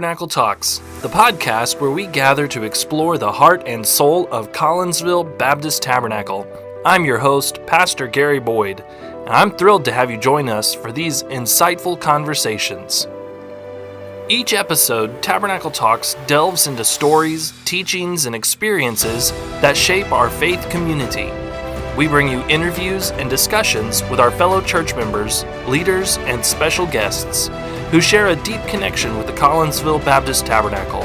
Tabernacle Talks, the podcast where we gather to explore the heart and soul of Collinsville Baptist Tabernacle. I'm your host, Pastor Gary Boyd, and I'm thrilled to have you join us for these insightful conversations. Each episode, Tabernacle Talks delves into stories, teachings, and experiences that shape our faith community. We bring you interviews and discussions with our fellow church members, leaders, and special guests who share a deep connection with the Collinsville Baptist Tabernacle.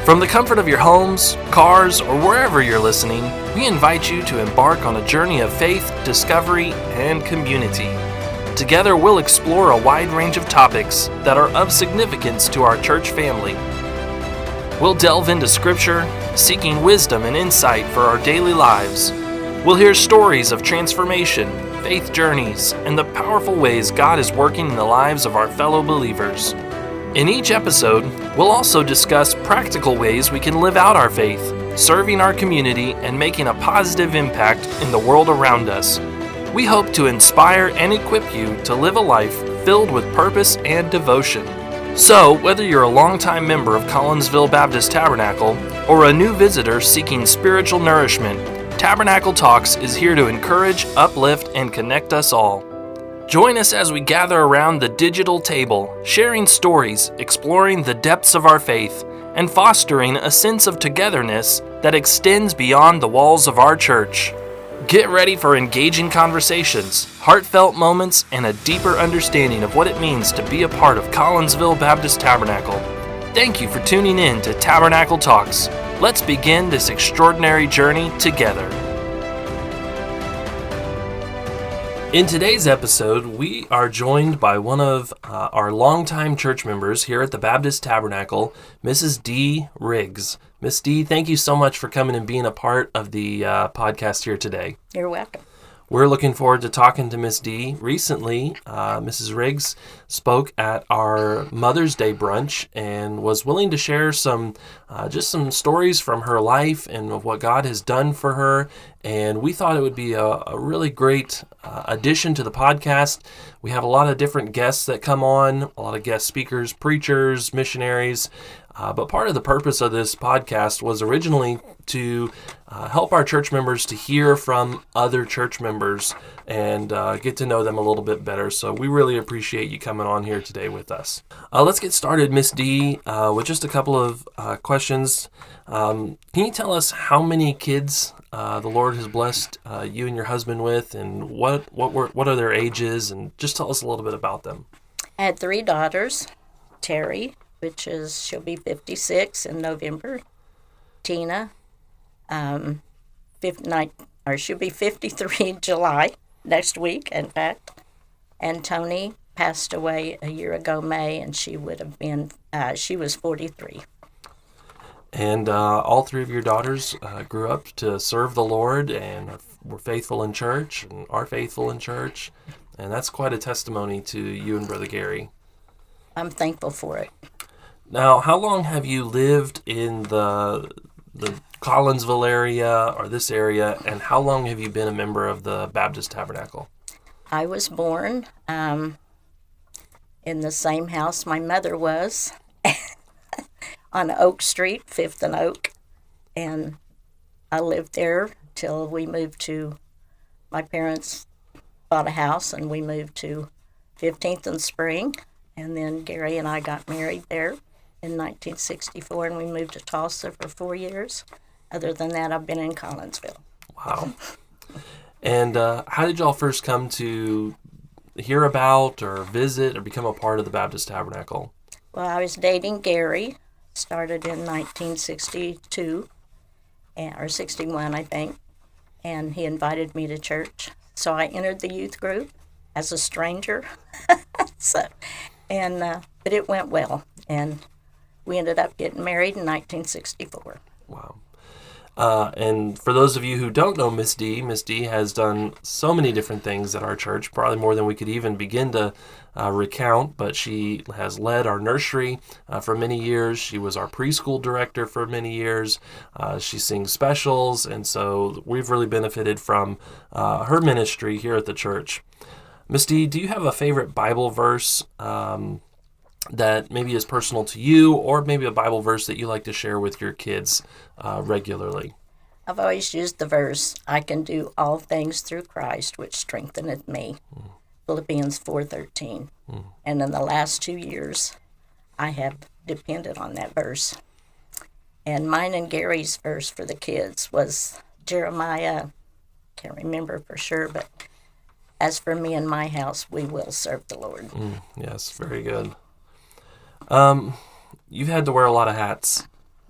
From the comfort of your homes, cars, or wherever you're listening, we invite you to embark on a journey of faith, discovery, and community. Together, we'll explore a wide range of topics that are of significance to our church family. We'll delve into Scripture, seeking wisdom and insight for our daily lives. We'll hear stories of transformation, faith journeys, and the powerful ways God is working in the lives of our fellow believers. In each episode, we'll also discuss practical ways we can live out our faith, serving our community and making a positive impact in the world around us. We hope to inspire and equip you to live a life filled with purpose and devotion. So, whether you're a longtime member of Collinsville Baptist Tabernacle or a new visitor seeking spiritual nourishment, Tabernacle Talks is here to encourage, uplift, and connect us all. Join us as we gather around the digital table, sharing stories, exploring the depths of our faith, and fostering a sense of togetherness that extends beyond the walls of our church. Get ready for engaging conversations, heartfelt moments, and a deeper understanding of what it means to be a part of Collinsville Baptist Tabernacle. Thank you for tuning in to Tabernacle Talks. Let's begin this extraordinary journey together. In today's episode, we are joined by one of our longtime church members here at the Baptist Tabernacle, Mrs. Dee Riggs. Miss Dee, thank you so much for coming and being a part of the podcast here today. You're welcome. We're looking forward to talking to Miss Dee. Recently, Mrs. Riggs spoke at our Mother's Day brunch and was willing to share some stories from her life and of what God has done for her. And we thought it would be a really great addition to the podcast. We have a lot of different guests that come on, a lot of guest speakers, preachers, missionaries. But part of the purpose of this podcast was originally to help our church members to hear from other church members and get to know them a little bit better. So we really appreciate you coming on here today with us. Let's get started, Miss Dee, with just a couple of questions. Can you tell us how many kids the Lord has blessed you and your husband with, and what are their ages, and just tell us a little bit about them? I had 3 daughters, Terry, she'll be 56 in November. Tina, she'll be 53 in July, next week, in fact. And Tony passed away a year ago, May, and she was 43. And all 3 of your daughters grew up to serve the Lord and were faithful in church and are faithful in church. And that's quite a testimony to you and Brother Gary. I'm thankful for it. Now, how long have you lived in the Collinsville area or this area, and how long have you been a member of the Baptist Tabernacle? I was born in the same house my mother was, on Oak Street, 5th and Oak, and I lived there till we moved to, my parents bought a house and we moved to 15th and Spring, and then Gary and I got married there in 1964, and we moved to Tulsa for 4 years. Other than that, I've been in Collinsville. Wow. And how did y'all first come to hear about or visit or become a part of the Baptist Tabernacle? Well, I was dating Gary, started in 1962, or 61, I think, and he invited me to church. So I entered the youth group as a stranger, but it went well, and we ended up getting married in 1964. Wow. And for those of you who don't know Miss Dee has done so many different things at our church, probably more than we could even begin to recount, but she has led our nursery for many years. She was our preschool director for many years. She sings specials, and so we've really benefited from her ministry here at the church. Miss Dee, do you have a favorite Bible verse that maybe is personal to you, or maybe a Bible verse that you like to share with your kids regularly? I've always used the verse, I can do all things through Christ, which strengtheneth me. Philippians 4:13. And in the last 2 years, I have depended on that verse. And mine and Gary's verse for the kids was Jeremiah, can't remember for sure, but as for me and my house, we will serve the Lord. Yes, very good. You've had to wear a lot of hats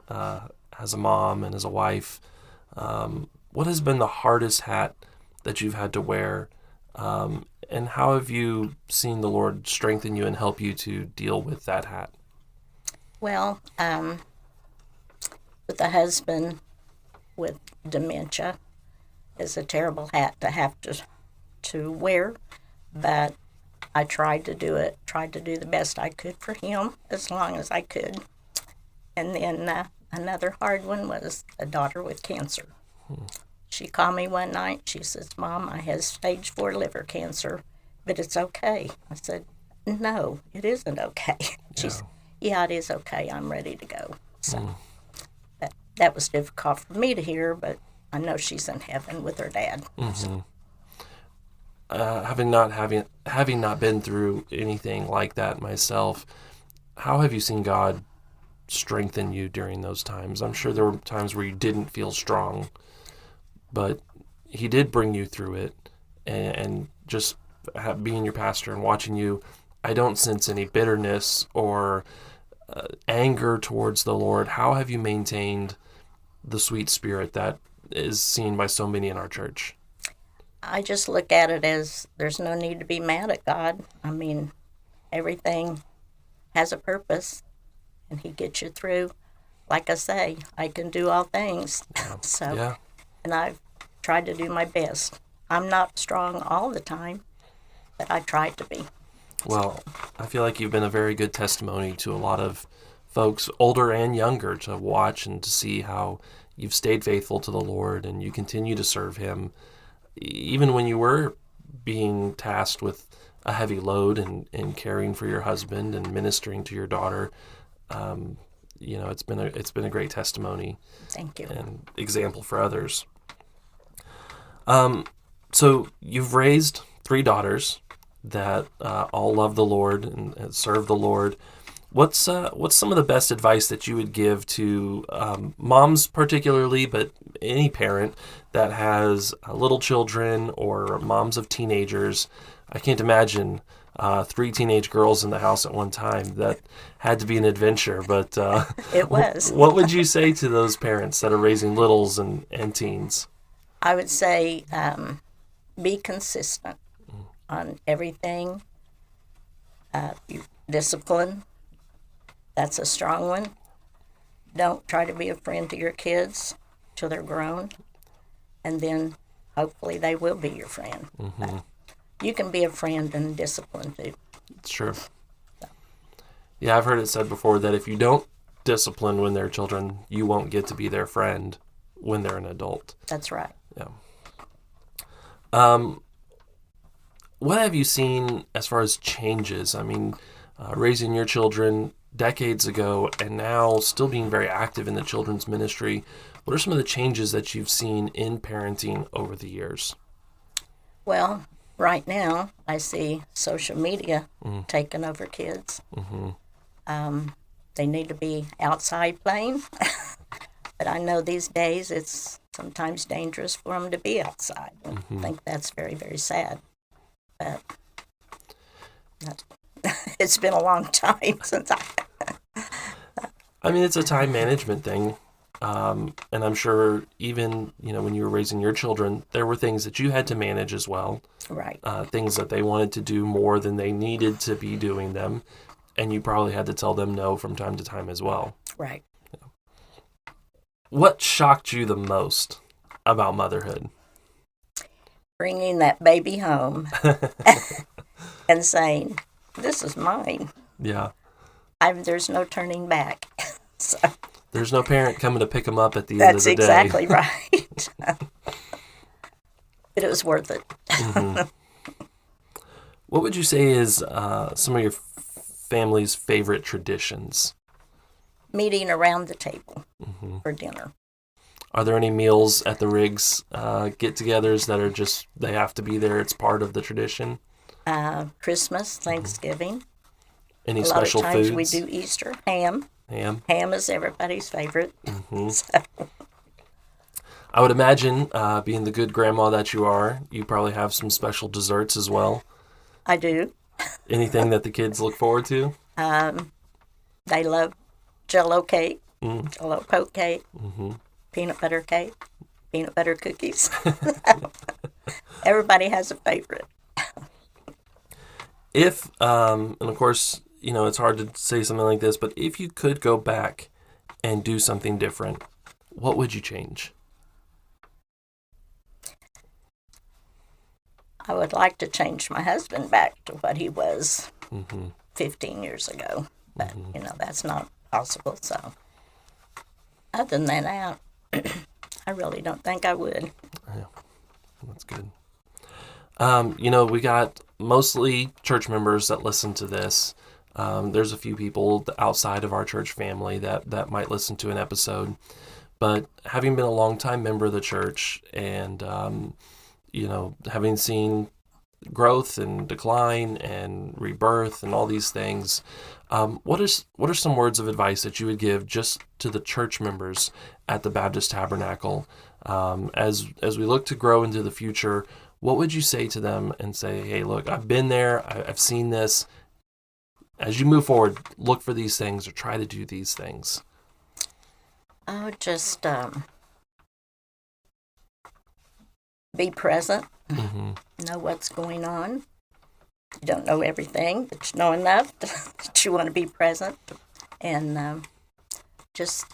as a mom and as a wife. What has been the hardest hat that you've had to wear? And how have you seen the Lord strengthen you and help you to deal with that hat? Well, with a husband with dementia is a terrible hat to have to wear, but I tried to do the best I could for him as long as I could. And then another hard one was a daughter with cancer. She called me one night. She says, Mom, I have stage 4 liver cancer, but it's okay. I said, no, it isn't okay. She said, yeah, it is okay. I'm ready to go. So that was difficult for me to hear, but I know she's in heaven with her dad. So. Having not been through anything like that myself, how have you seen God strengthen you during those times? I'm sure there were times where you didn't feel strong, but He did bring you through it. And just being your pastor and watching you, I don't sense any bitterness or anger towards the Lord. How have you maintained the sweet spirit that is seen by so many in our church? I just look at it as there's no need to be mad at God. I mean, everything has a purpose, and He gets you through. Like I say, I can do all things. And I've tried to do my best. I'm not strong all the time, but I try to be. Well, I feel like you've been a very good testimony to a lot of folks, older and younger, to watch and to see how you've stayed faithful to the Lord and you continue to serve Him. Even when you were being tasked with a heavy load and caring for your husband and ministering to your daughter, it's been a great testimony. Thank you. And example for others. So you've raised 3 daughters that all love the Lord and serve the Lord. What's some of the best advice that you would give to moms particularly, but any parent that has little children or moms of teenagers? I can't imagine 3 teenage girls in the house at one time. That had to be an adventure, but it was. What would you say to those parents that are raising littles and teens? I would say be consistent on everything. Discipline. That's a strong one. Don't try to be a friend to your kids till they're grown, and then hopefully they will be your friend. You can be a friend and discipline too. Sure. Yeah, I've heard it said before that if you don't discipline when they're children, you won't get to be their friend when they're an adult. That's right. Yeah. What have you seen as far as changes? I mean, raising your children decades ago and now still being very active in the children's ministry. What are some of the changes that you've seen in parenting over the years? Well, right now I see social media taking over kids. They need to be outside playing, but I know these days it's sometimes dangerous for them to be outside. I think that's very, very sad. But it's been a long time since I mean, it's a time management thing. And I'm sure even, when you were raising your children, there were things that you had to manage as well. Right. Things that they wanted to do more than they needed to be doing them. And you probably had to tell them no from time to time as well. Right. Yeah. What shocked you the most about motherhood? Bringing that baby home and saying, this is mine. Yeah. There's no turning back. So there's no parent coming to pick them up at the end of the day. That's exactly right. But it was worth it. What would you say is some of your family's favorite traditions? Meeting around the table for dinner. Are there any meals at the Riggs get-togethers that are just, they have to be there, it's part of the tradition? Christmas, Thanksgiving. Any A special lot of times foods? we do Easter, ham. Ham? Ham is everybody's favorite. So. I would imagine, being the good grandma that you are, you probably have some special desserts as well. I do. Anything that the kids look forward to? They love Jell-O cake, Jell-O poke cake, peanut butter cake, peanut butter cookies. Everybody has a favorite. If, and of course, it's hard to say something like this, but if you could go back and do something different, what would you change? I would like to change my husband back to what he was 15 years ago, but, that's not possible, so other than that, I really don't think I would. Yeah, that's good. We got mostly church members that listen to this. There's a few people outside of our church family that might listen to an episode, but having been a longtime member of the church and having seen growth and decline and rebirth and all these things, what are some words of advice that you would give just to the church members at the Baptist Tabernacle as we look to grow into the future? What would you say to them and say, hey, look, I've been there, I've seen this. As you move forward, look for these things or try to do these things. I would just be present, know what's going on. You don't know everything, but you know enough that you want to be present, and just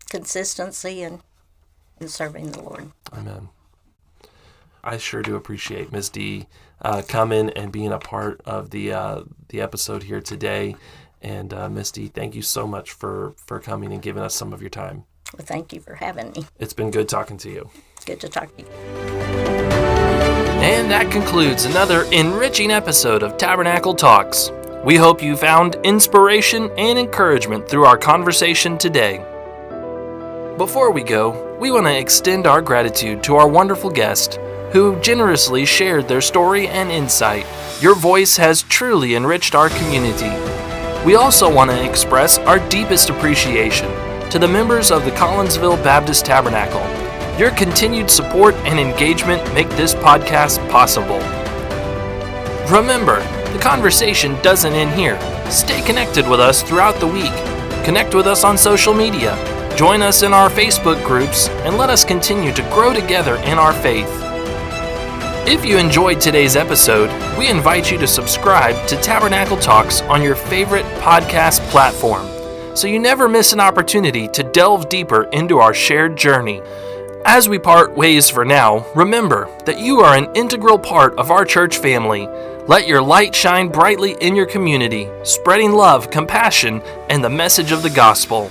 consistency in serving the Lord. Amen. I sure do appreciate Ms. Dee coming and being a part of the episode here today. And Ms. Dee, thank you so much for coming and giving us some of your time. Well, thank you for having me. It's been good talking to you. It's good to talk to you. And that concludes another enriching episode of Tabernacle Talks. We hope you found inspiration and encouragement through our conversation today. Before we go, we want to extend our gratitude to our wonderful guest who generously shared their story and insight. Your voice has truly enriched our community. We also want to express our deepest appreciation to the members of the Collinsville Baptist Tabernacle. Your continued support and engagement make this podcast possible. Remember, the conversation doesn't end here. Stay connected with us throughout the week. Connect with us on social media. Join us in our Facebook groups and let us continue to grow together in our faith. If you enjoyed today's episode, we invite you to subscribe to Tabernacle Talks on your favorite podcast platform so you never miss an opportunity to delve deeper into our shared journey. As we part ways for now, remember that you are an integral part of our church family. Let your light shine brightly in your community, spreading love, compassion, and the message of the gospel.